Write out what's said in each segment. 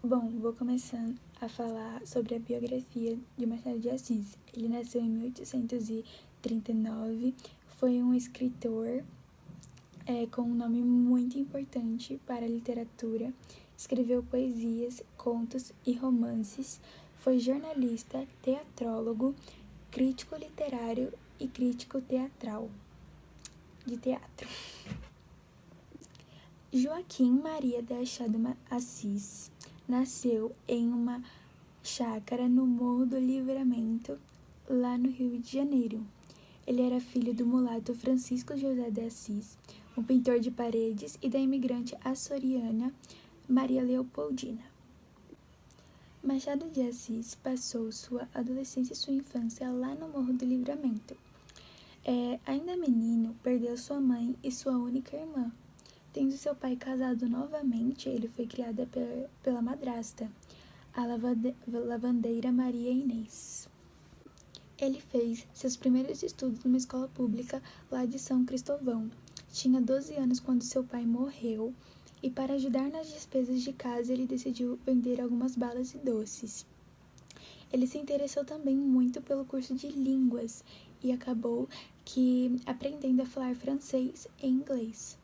Bom, vou começar a falar sobre a biografia de Machado de Assis. Ele nasceu em 1839, foi um escritor com um nome muito importante para a literatura. Escreveu poesias, contos e romances. Foi jornalista, teatrólogo, crítico literário e crítico teatral de teatro. Joaquim Maria de Machado Assis nasceu em uma chácara no Morro do Livramento, lá no Rio de Janeiro. Ele era filho do mulato Francisco José de Assis, um pintor de paredes, e da imigrante açoriana Maria Leopoldina. Machado de Assis passou sua adolescência e sua infância lá no Morro do Livramento. Ainda menino, perdeu sua mãe e sua única irmã. Tendo seu pai casado novamente, ele foi criado pela madrasta, a lavandeira Maria Inês. Ele fez seus primeiros estudos numa escola pública lá de São Cristóvão. Tinha 12 anos quando seu pai morreu e, para ajudar nas despesas de casa, ele decidiu vender algumas balas e doces. Ele se interessou também muito pelo curso de línguas e acabou aprendendo a falar francês e inglês.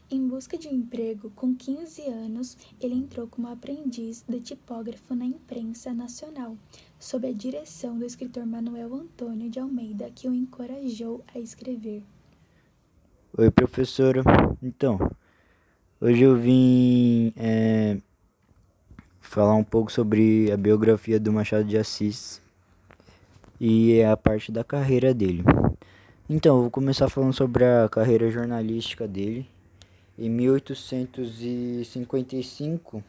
Em busca de um emprego, com 15 anos, ele entrou como aprendiz de tipógrafo na imprensa nacional, sob a direção do escritor Manuel Antônio de Almeida, que o encorajou a escrever. Oi, professora. Então, hoje eu vim falar um pouco sobre a biografia do Machado de Assis e a parte da carreira dele. Então, eu vou começar falando sobre a carreira jornalística dele. Em 1855,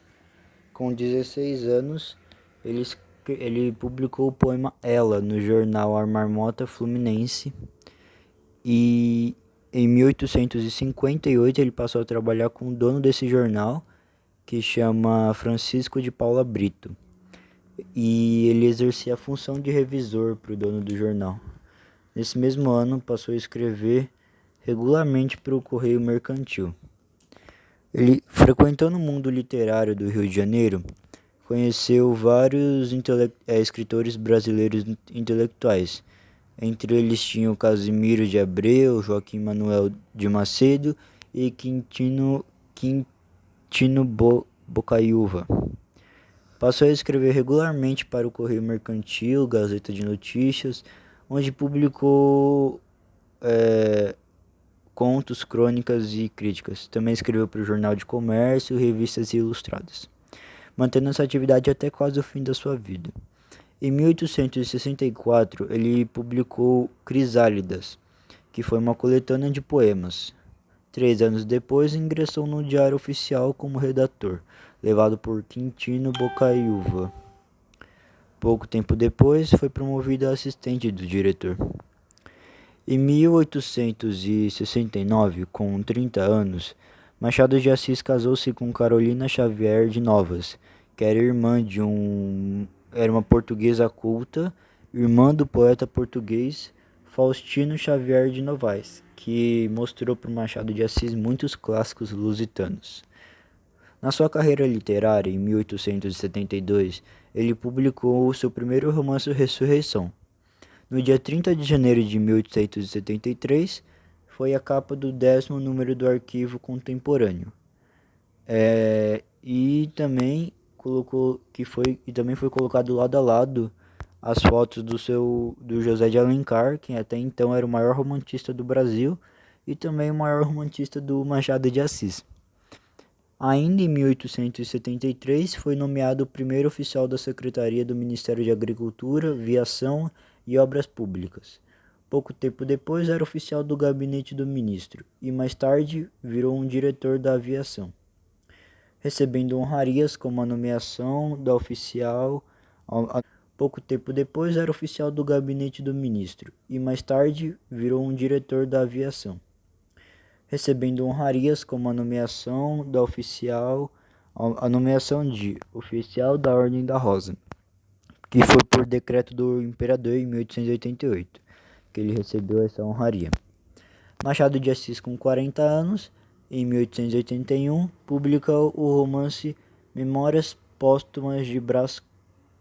com 16 anos, ele publicou o poema Ela no jornal A Marmota Fluminense. E em 1858 ele passou a trabalhar com o dono desse jornal, que chama Francisco de Paula Brito. E ele exercia a função de revisor para o dono do jornal. Nesse mesmo ano, passou a escrever regularmente para o Correio Mercantil. Ele, frequentando o mundo literário do Rio de Janeiro, conheceu vários escritores brasileiros intelectuais. Entre eles tinham Casimiro de Abreu, Joaquim Manuel de Macedo e Quintino Bocaiúva. Passou a escrever regularmente para o Correio Mercantil, Gazeta de Notícias, onde publicou contos, crônicas e críticas. Também escreveu para o Jornal de Comércio, revistas ilustradas, mantendo essa atividade até quase o fim da sua vida. Em 1864, ele publicou Crisálidas, que foi uma coletânea de poemas. 3 anos depois, ingressou no Diário Oficial como redator, levado por Quintino Bocaiúva. Pouco tempo depois, foi promovido a assistente do diretor. Em 1869, com 30 anos, Machado de Assis casou-se com Carolina Xavier de Novas, que era era uma portuguesa culta, irmã do poeta português Faustino Xavier de Novaes, que mostrou para Machado de Assis muitos clássicos lusitanos. Na sua carreira literária, em 1872, ele publicou o seu primeiro romance Ressurreição. No dia 30 de janeiro de 1873, foi a capa do 10º número do Arquivo Contemporâneo. E também foi colocado lado a lado as fotos do José de Alencar, que até então era o maior romantista do Brasil e também o maior romantista do Machado de Assis. Ainda em 1873, foi nomeado o primeiro oficial da Secretaria do Ministério de Agricultura, Viação e Obras Públicas. Pouco tempo depois, era oficial do gabinete do ministro e mais tarde virou um diretor da aviação, recebendo honrarias como a nomeação da oficial. Pouco tempo depois, era oficial do gabinete do ministro e mais tarde virou um diretor da aviação, recebendo honrarias como a nomeação de oficial da Ordem da Rosa, que foi por decreto do imperador em 1888, que ele recebeu essa honraria. Machado de Assis, com 40 anos, em 1881, publica o romance Memórias Póstumas de Brás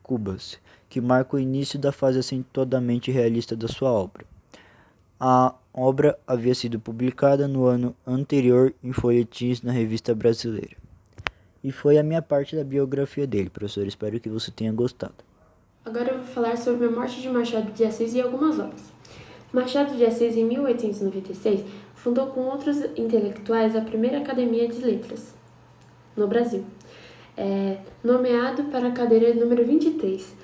Cubas, que marca o início da fase acentuadamente realista da sua obra. A obra havia sido publicada no ano anterior em folhetins na Revista Brasileira. E foi a minha parte da biografia dele, professor. Espero que você tenha gostado. Agora eu vou falar sobre a morte de Machado de Assis e algumas obras. Machado de Assis, em 1896, fundou com outros intelectuais a primeira Academia de Letras no Brasil, nomeado para a cadeira número 23,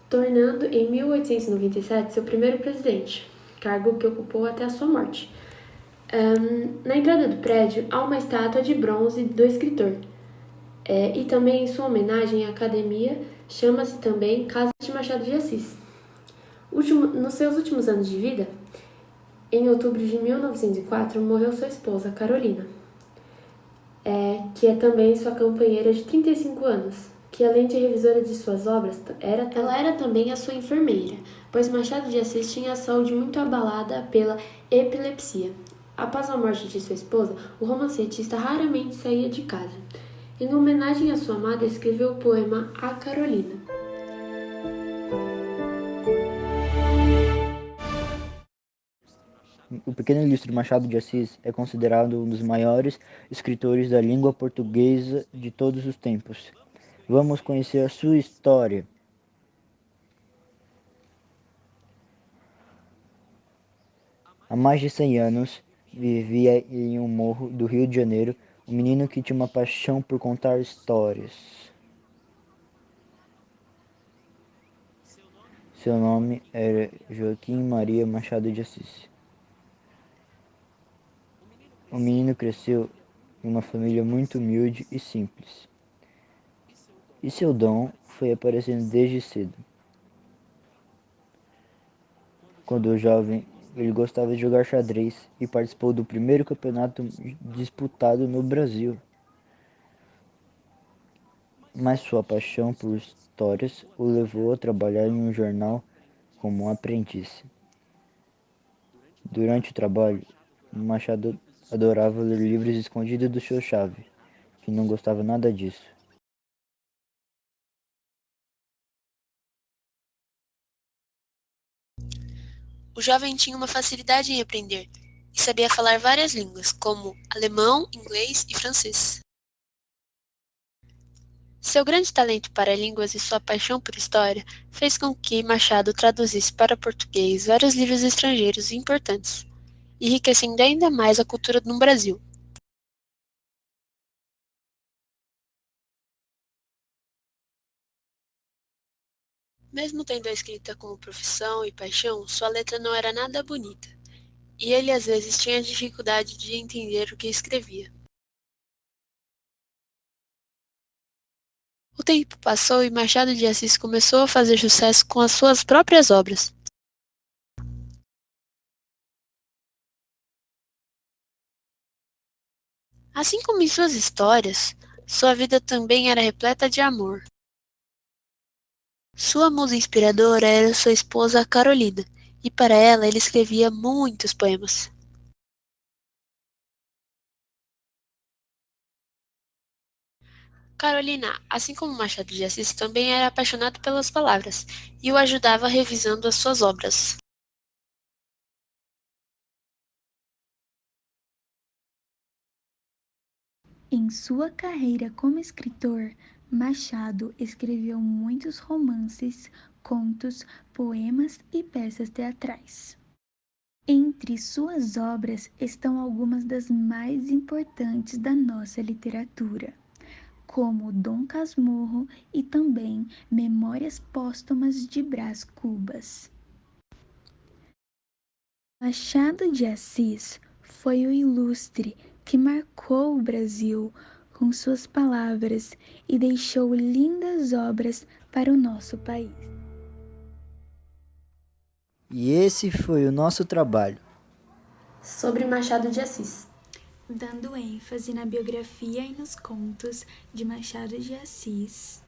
tornando em 1897 seu primeiro presidente, cargo que ocupou até a sua morte. Na entrada do prédio há uma estátua de bronze do escritor, e também em sua homenagem a academia chama-se também Casa de Machado de Assis. Nos seus últimos anos de vida, em outubro de 1904, morreu sua esposa, Carolina, que é também sua companheira de 35 anos, que além de revisora de suas obras, ela era também a sua enfermeira, pois Machado de Assis tinha a saúde muito abalada pela epilepsia. Após a morte de sua esposa, o romancista raramente saía de casa. Em homenagem à sua amada, escreveu o poema A Carolina. O pequeno ilustre Machado de Assis é considerado um dos maiores escritores da língua portuguesa de todos os tempos. Vamos conhecer a sua história. Há mais de 100 anos, vivia em um morro do Rio de Janeiro um menino que tinha uma paixão por contar histórias. Seu nome era Joaquim Maria Machado de Assis. O menino cresceu em uma família muito humilde e simples. E seu dom foi aparecendo desde cedo. Quando jovem, ele gostava de jogar xadrez e participou do primeiro campeonato disputado no Brasil. Mas sua paixão por histórias o levou a trabalhar em um jornal como um aprendiz. Durante o trabalho, Machado adorava ler livros escondidos do seu chave, que não gostava nada disso. O jovem tinha uma facilidade em aprender e sabia falar várias línguas, como alemão, inglês e francês. Seu grande talento para línguas e sua paixão por história fez com que Machado traduzisse para português vários livros estrangeiros importantes, enriquecendo ainda mais a cultura no Brasil. Mesmo tendo a escrita como profissão e paixão, sua letra não era nada bonita, e ele às vezes tinha dificuldade de entender o que escrevia. O tempo passou e Machado de Assis começou a fazer sucesso com as suas próprias obras. Assim como em suas histórias, sua vida também era repleta de amor. Sua musa inspiradora era sua esposa Carolina, e para ela ele escrevia muitos poemas. Carolina, assim como Machado de Assis, também era apaixonada pelas palavras e o ajudava revisando as suas obras. Em sua carreira como escritor, Machado escreveu muitos romances, contos, poemas e peças teatrais. Entre suas obras estão algumas das mais importantes da nossa literatura, como Dom Casmurro e também Memórias Póstumas de Brás Cubas. Machado de Assis foi o ilustre que marcou o Brasil com suas palavras e deixou lindas obras para o nosso país. E esse foi o nosso trabalho. Sobre Machado de Assis. Dando ênfase na biografia e nos contos de Machado de Assis.